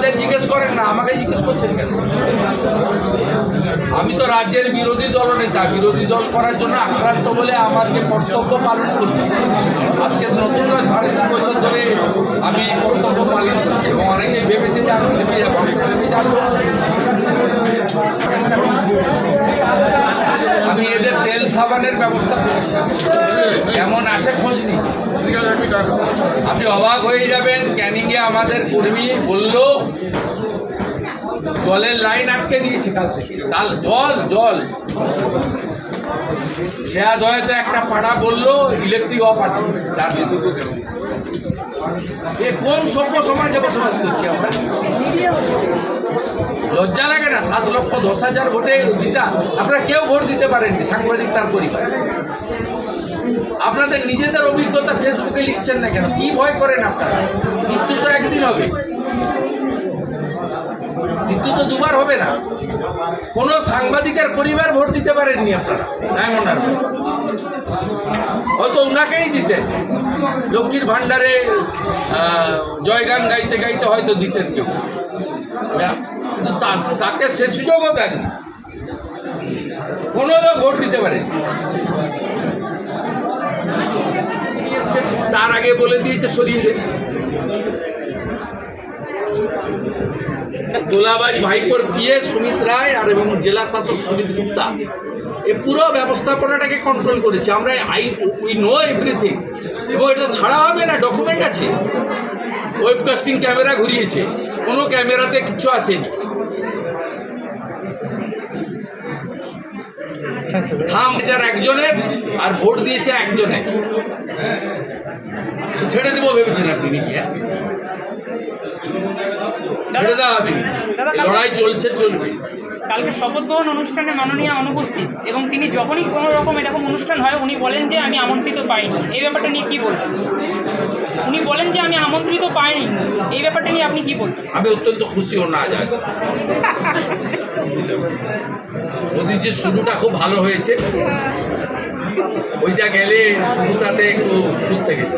অন্যদের জিজ্ঞেস করেন না, আমাকে জিজ্ঞেস করছেন কেন? আমি তো রাজ্যের বিরোধী দলনেতা, বিরোধী দল করার জন্য আক্রান্ত বলে আমার যে কর্তব্য পালন করছি, আজকে নতুন 3.5 বছর ধরে আমি এই কর্তব্য পালন করছি এবং অনেকেই ভেবেছে যে আমি ভেবে যাবো, ভেবে যাবো চেষ্টা করছি। আমি এদের তেল সাবানের ব্যবস্থা করছি, কেমন আছে খোঁজ নিচ্ছি। আপনি অবাক হয়ে যাবেন, ক্যানিংয়ে আমাদের কর্মী বলল জলের লাইন আটকে দিয়েছে কাল থেকে, জল খেয়া দয়াতে একটা পাড়া বললো ইলেকট্রিক অফ আছে, এ কোন সভ্য সমাজে বসবাস করছি আমরা? লজ্জা লাগে না? 7,10,000 ভোটে জিতা, আপনারা কেউ ভোট দিতে পারেননি, সাংবাদিক তার পরিবার। আপনাদের নিজেদের অভিজ্ঞতা ফেসবুকে লিখছেন না কেন? কি ভয় করেন আপনারা? মৃত্যু তো একদিন হবে, মৃত্যু তো দুবার হবে না। কোনো সাংবাদিকের পরিবার ভোট দিতে পারেননি আপনারা ডায়মন্ড হারবার, হয়তো ওনাকেই দিতেন, লক্ষ্মীর ভাণ্ডারে জয়গান গাইতে গাইতে হয়তো দিতেন কেউ, কিন্তু তাকে সে সুযোগও দেন, কোনো লোক ভোট দিতে পারেন। তার আগে বলে দিয়েছে সরিয়ে দেন। তোলাবাজ ভাইপোর পিএ সুমিত রায় আর এবং জেলা শাসক সুমিত গুপ্তা এ পুরো ব্যবস্থাপনাটাকে কন্ট্রোল করেছে। আমরা উই নো এভরিথিং, এবং এটা ছাড়া হবে না, ডকুমেন্ট আছে। ওয়েবকাস্টিং ক্যামেরা ঘুরিয়েছে, কোনো ক্যামেরাতে কিছু আসেনি। থাম একজনের আর ভোট দিয়েছে একজনে, ছেড়ে দেবো ভেবেছেন আপনি নাকি? ছেড়ে দেওয়া হবে, লড়াই চলবে। কালকে শপথ গ্রহণ অনুষ্ঠানে মাননীয় অনুপস্থিত, এবং তিনি যখনই কোনো রকম এরকম অনুষ্ঠান হয় উনি বলেন যে আমি আমন্ত্রিত পাইনি। এই ব্যাপারটা নিয়ে কি বলছেন? উনি বলেন যে আমি আমন্ত্রিত পাইনি, এই ব্যাপারটা নিয়ে আপনি কি বলছেন? আমি অত্যন্ত খুশি ও না যায়, মোদির যে শুরুটা খুব ভালো হয়েছে, ওইটা গেলে শুরুটাতে একটু ঘুরতে গেছে।